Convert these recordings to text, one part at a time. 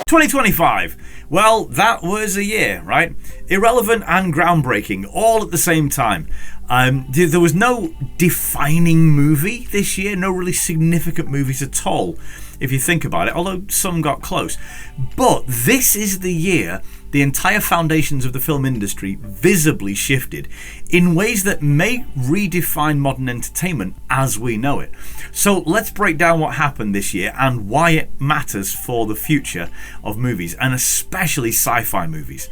2025. Well, that was a year, right? Irrelevant and groundbreaking, all at the same time. There was no defining movie this year, no really significant movies at all, if you think about it, although some got close. But this is the year the entire foundations of the film industry visibly shifted in ways that may redefine modern entertainment as we know it. So let's break down what happened this year and why it matters for the future of movies, and especially sci-fi movies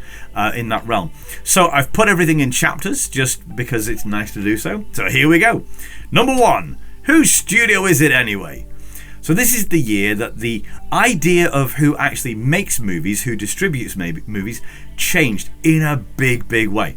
in that realm. So I've put everything in chapters just because it's nice to do so. So here we go. Number 1, whose studio is it anyway? So this is the year that the idea of who actually makes movies, who distributes movies, changed in a big, big way.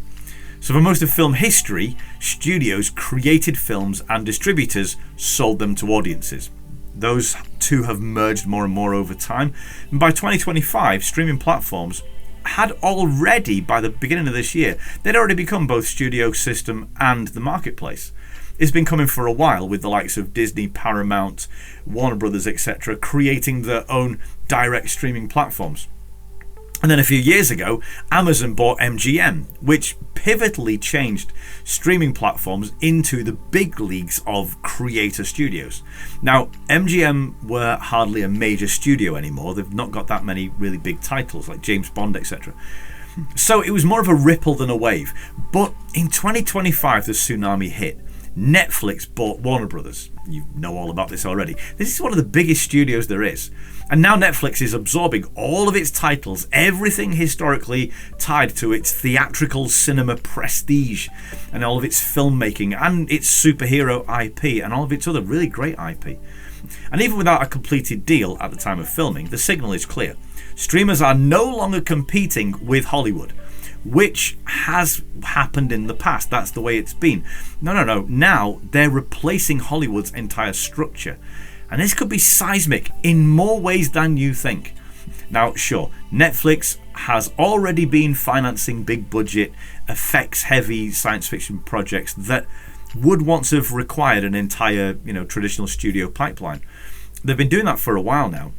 So for most of film history, studios created films and distributors sold them to audiences. Those two have merged more and more over time. And by 2025, streaming platforms had already, by the beginning of this year, they'd already become both studio system and the marketplace. It's been coming for a while, with the likes of Disney, Paramount, Warner Brothers, etc., creating their own direct streaming platforms. And then a few years ago, Amazon bought MGM, which pivotally changed streaming platforms into the big leagues of creator studios. Now, MGM were hardly a major studio anymore. They've not got that many really big titles like James Bond, etc. So it was more of a ripple than a wave. But in 2025, the tsunami hit. Netflix bought Warner Brothers. You know all about this already. This is one of the biggest studios there is. And now Netflix is absorbing all of its titles, everything historically tied to its theatrical cinema prestige, and all of its filmmaking, and its superhero IP, and all of its other really great IP. And even without a completed deal at the time of filming, the signal is clear. Streamers are no longer competing with Hollywood, which has happened in the past. That's the way it's been. No. Now they're replacing Hollywood's entire structure. And this could be seismic in more ways than you think. Now, sure, Netflix has already been financing big budget, effects heavy science fiction projects that would once have required an entire, traditional studio pipeline. They've been doing that for a while now.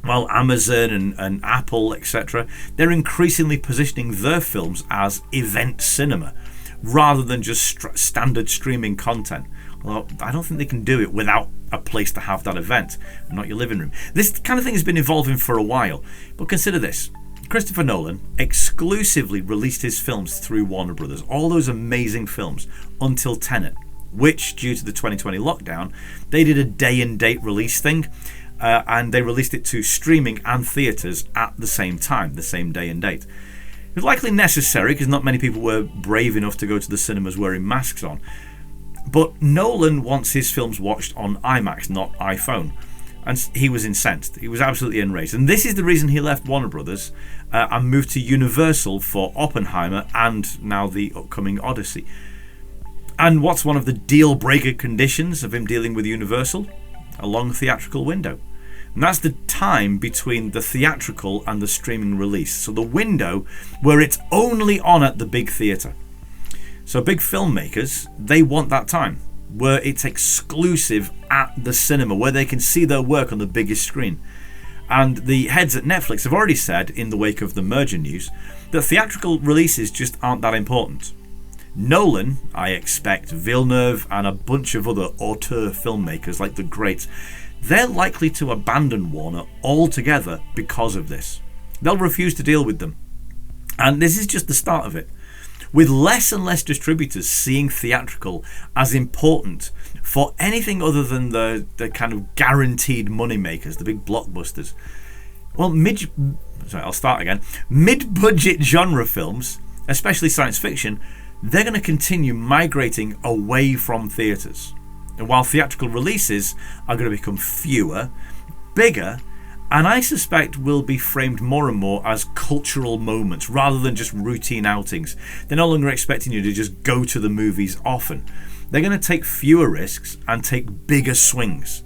While Amazon and Apple, etc., they're increasingly positioning their films as event cinema rather than just standard streaming content. Well, I don't think they can do it without a place to have that event, not your living room. This kind of thing has been evolving for a while, but consider this. Christopher Nolan exclusively released his films through Warner Brothers, all those amazing films, until Tenet, which, due to the 2020 lockdown, they did a day and date release thing. And they released it to streaming and theatres at the same time, the same day and date. It was likely necessary because not many people were brave enough to go to the cinemas wearing masks on. But Nolan wants his films watched on IMAX, not iPhone. And he was incensed. He was absolutely enraged. And this is the reason he left Warner Brothers and moved to Universal for Oppenheimer and now the upcoming Odyssey. And what's one of the deal breaker conditions of him dealing with Universal? A long theatrical window. And that's the time between the theatrical and the streaming release. So the window where it's only on at the big theatre. So big filmmakers, they want that time where it's exclusive at the cinema, where they can see their work on the biggest screen. And the heads at Netflix have already said, in the wake of the merger news, that theatrical releases just aren't that important. Nolan, I expect, Villeneuve and a bunch of other auteur filmmakers like the greats, they're likely to abandon Warner altogether because of this. They'll refuse to deal with them. And this is just the start of it. With less and less distributors seeing theatrical as important for anything other than the kind of guaranteed moneymakers, the big blockbusters. Well, mid-budget genre films, especially science fiction, they're going to continue migrating away from theatres. And while theatrical releases are going to become fewer, bigger, and I suspect will be framed more and more as cultural moments rather than just routine outings. They're no longer expecting you to just go to the movies often. They're going to take fewer risks and take bigger swings.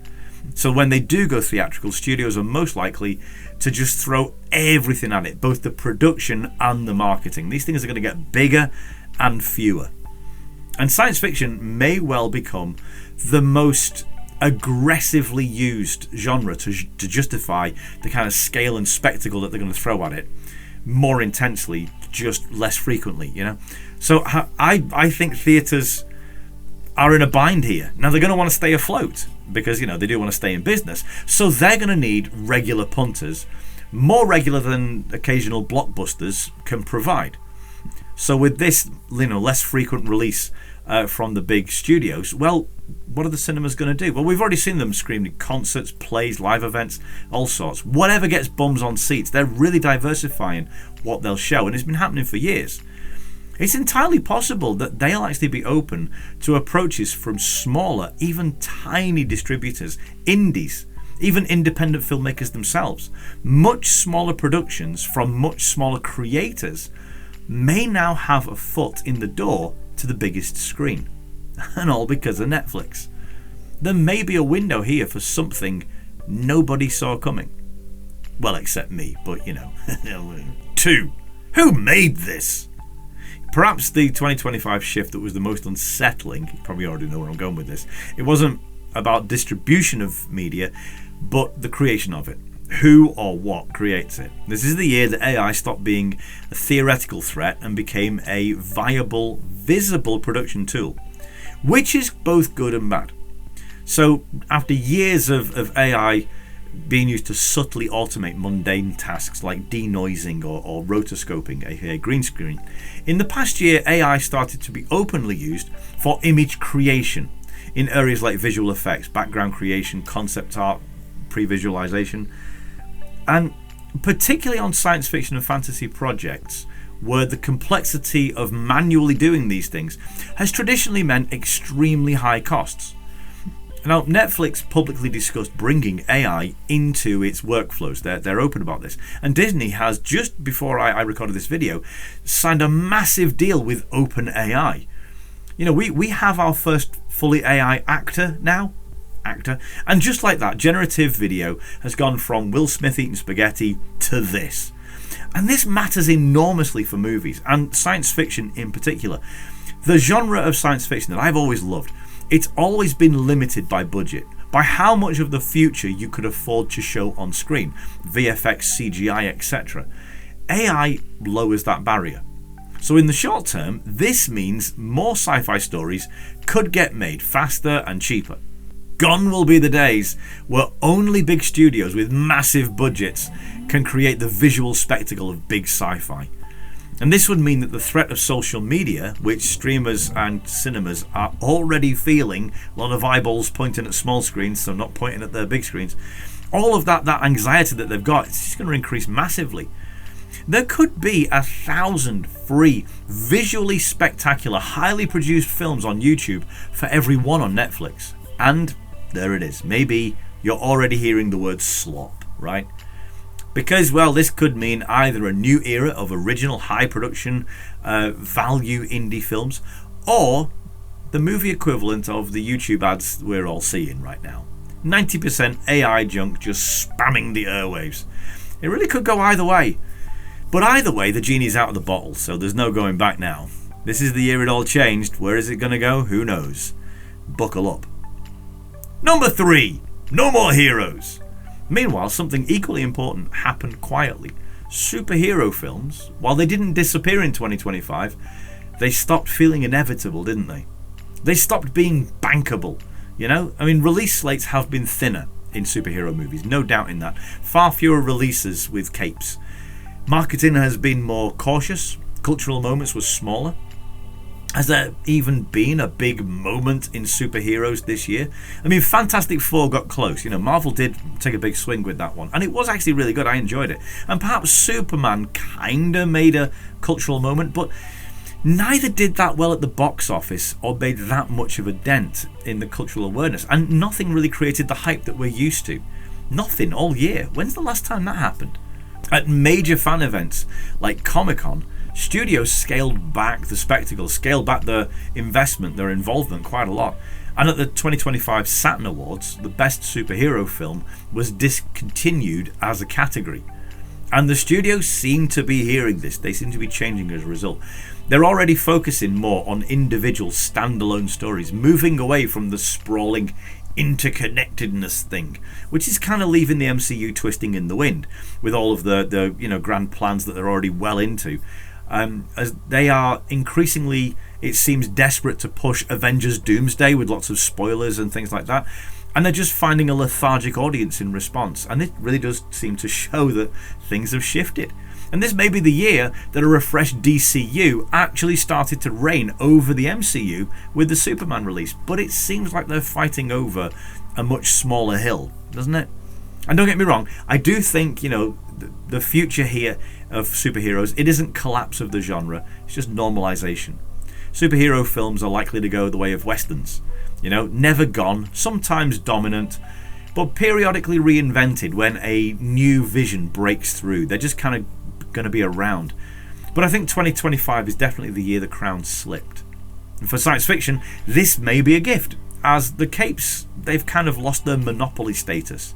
So when they do go theatrical, studios are most likely to just throw everything at it, both the production and the marketing. These things are going to get bigger and fewer. And science fiction may well become the most aggressively used genre to justify the kind of scale and spectacle that they're going to throw at it more intensely, just less frequently, So I think theatres are in a bind here. Now they're going to want to stay afloat because, they do want to stay in business. So they're going to need regular punters, more regular than occasional blockbusters can provide. So with this, less frequent release from the big studios, well, what are the cinemas going to do? Well, we've already seen them screaming concerts, plays, live events, all sorts. Whatever gets bums on seats, they're really diversifying what they'll show, and it's been happening for years. It's entirely possible that they'll actually be open to approaches from smaller, even tiny distributors, indies, even independent filmmakers themselves. Much smaller productions from much smaller creators may now have a foot in the door to the biggest screen. And all because of Netflix. There may be a window here for something nobody saw coming. Well, except me, but Two. Who made this? Perhaps the 2025 shift that was the most unsettling, you probably already know where I'm going with this, it wasn't about distribution of media, but the creation of it. Who or what creates it? This is the year that AI stopped being a theoretical threat and became a viable, visible production tool, which is both good and bad. So after years of AI being used to subtly automate mundane tasks like denoising or rotoscoping, aka green screen, in the past year AI started to be openly used for image creation in areas like visual effects, background creation, concept art, pre-visualization, and particularly on science fiction and fantasy projects where the complexity of manually doing these things has traditionally meant extremely high costs. Now, Netflix publicly discussed bringing AI into its workflows. They're open about this. And Disney has, just before I recorded this video, signed a massive deal with OpenAI. We have our first fully AI actor now. And just like that, generative video has gone from Will Smith eating spaghetti to this. And this matters enormously for movies, and science fiction in particular. The genre of science fiction that I've always loved, it's always been limited by budget, by how much of the future you could afford to show on screen, VFX, CGI, etc. AI lowers that barrier. So in the short term, this means more sci-fi stories could get made faster and cheaper. Gone will be the days where only big studios with massive budgets can create the visual spectacle of big sci-fi. And this would mean that the threat of social media, which streamers and cinemas are already feeling, a lot of eyeballs pointing at small screens, so not pointing at their big screens, all of that anxiety that they've got, it's just going to increase massively. There could be 1,000 free, visually spectacular, highly produced films on YouTube for every one on Netflix. And there it is. Maybe you're already hearing the word slop, right? Because, well, this could mean either a new era of original high production value indie films, or the movie equivalent of the YouTube ads we're all seeing right now. 90% AI junk just spamming the airwaves. It really could go either way. But either way, the genie's out of the bottle, so there's no going back now. This is the year it all changed. Where is it going to go? Who knows? Buckle up. Number 3. No more heroes. Meanwhile, something equally important happened quietly. Superhero films, while they didn't disappear in 2025, they stopped feeling inevitable, didn't they? They stopped being bankable, release slates have been thinner in superhero movies, no doubt in that. Far fewer releases with capes. Marketing has been more cautious. Cultural moments were smaller. Has there even been a big moment in superheroes this year? Fantastic Four got close. Marvel did take a big swing with that one. And it was actually really good. I enjoyed it. And perhaps Superman kinda made a cultural moment, but neither did that well at the box office or made that much of a dent in the cultural awareness. And nothing really created the hype that we're used to. Nothing all year. When's the last time that happened? At major fan events like Comic-Con, studios scaled back the spectacle, scaled back their investment, their involvement quite a lot. And at the 2025 Saturn Awards, the best superhero film was discontinued as a category. And the studios seem to be hearing this. They seem to be changing as a result. They're already focusing more on individual standalone stories, moving away from the sprawling interconnectedness thing, which is kind of leaving the MCU twisting in the wind with all of the grand plans that they're already well into, as they are increasingly, it seems, desperate to push Avengers Doomsday with lots of spoilers and things like that, and they're just finding a lethargic audience in response, and it really does seem to show that things have shifted. And this may be the year that a refreshed DCU actually started to reign over the MCU with the Superman release. But it seems like they're fighting over a much smaller hill, doesn't it? And don't get me wrong, I do think, the future here of superheroes, it isn't collapse of the genre, it's just normalization. Superhero films are likely to go the way of westerns. Never gone, sometimes dominant, but periodically reinvented when a new vision breaks through. They're just kind of going to be around. But I think 2025 is definitely the year the crown slipped. And for science fiction, this may be a gift, as the capes, they've kind of lost their monopoly status.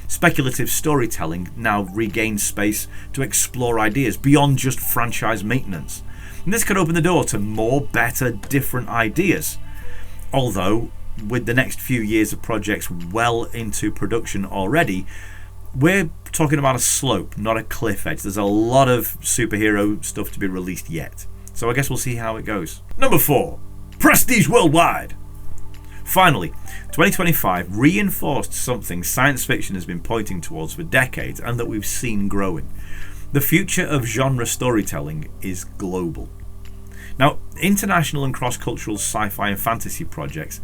Speculative storytelling now regains space to explore ideas beyond just franchise maintenance. And this could open the door to more, better, different ideas. Although, with the next few years of projects well into production already, we're talking about a slope, not a cliff edge. There's a lot of superhero stuff to be released yet. So I guess we'll see how it goes. Number 4, prestige worldwide. Finally, 2025 reinforced something science fiction has been pointing towards for decades and that we've seen growing. The future of genre storytelling is global. Now, international and cross-cultural sci-fi and fantasy projects,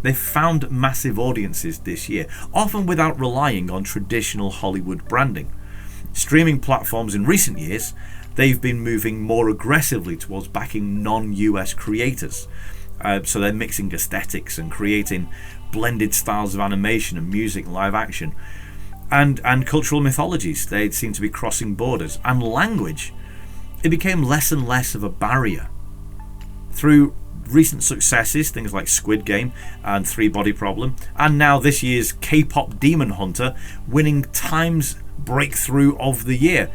they've found massive audiences this year, often without relying on traditional Hollywood branding. Streaming platforms in recent years, they've been moving more aggressively towards backing non-US creators. So they're mixing aesthetics and creating blended styles of animation and music and live action. And cultural mythologies, they seem to be crossing borders. And language, it became less and less of a barrier. Through recent successes, things like Squid Game and Three Body Problem, and now this year's K-pop Demon Hunter winning Time's Breakthrough of the Year,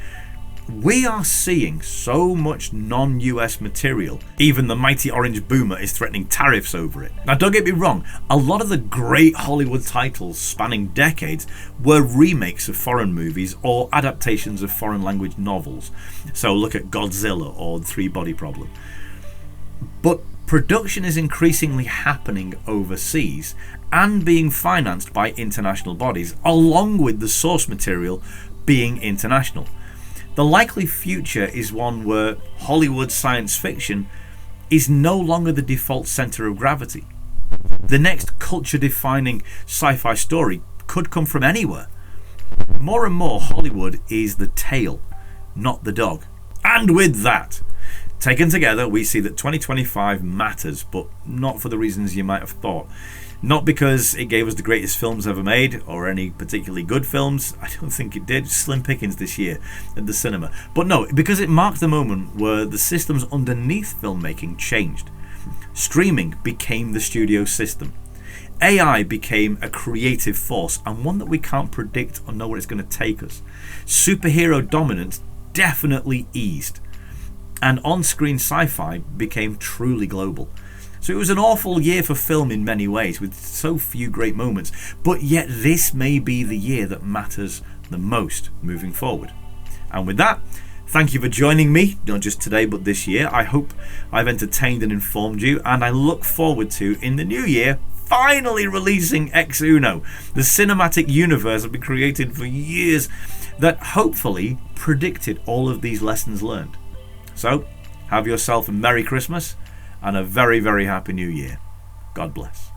we are seeing so much non-US material. Even the mighty Orange Boomer is threatening tariffs over it. Now don't get me wrong, a lot of the great Hollywood titles spanning decades were remakes of foreign movies or adaptations of foreign language novels. So look at Godzilla or Three Body Problem. But production is increasingly happening overseas and being financed by international bodies, along with the source material being international. The likely future is one where Hollywood science fiction is no longer the default center of gravity. The next culture-defining sci-fi story could come from anywhere. More and more, Hollywood is the tail, not the dog. And with that, taken together, we see that 2025 matters, but not for the reasons you might have thought. Not because it gave us the greatest films ever made, or any particularly good films. I don't think it did. Slim pickings this year at the cinema. But no, because it marked the moment where the systems underneath filmmaking changed. Streaming became the studio system. AI became a creative force, and one that we can't predict or know where it's going to take us. Superhero dominance definitely eased. And on-screen sci-fi became truly global. So it was an awful year for film in many ways, with so few great moments, but yet this may be the year that matters the most moving forward. And with that, thank you for joining me, not just today but this year. I hope I've entertained and informed you, and I look forward to, in the new year, finally releasing Ex Uno, the cinematic universe I've been created for years that hopefully predicted all of these lessons learned. So, have yourself a Merry Christmas and a very, very Happy New Year. God bless.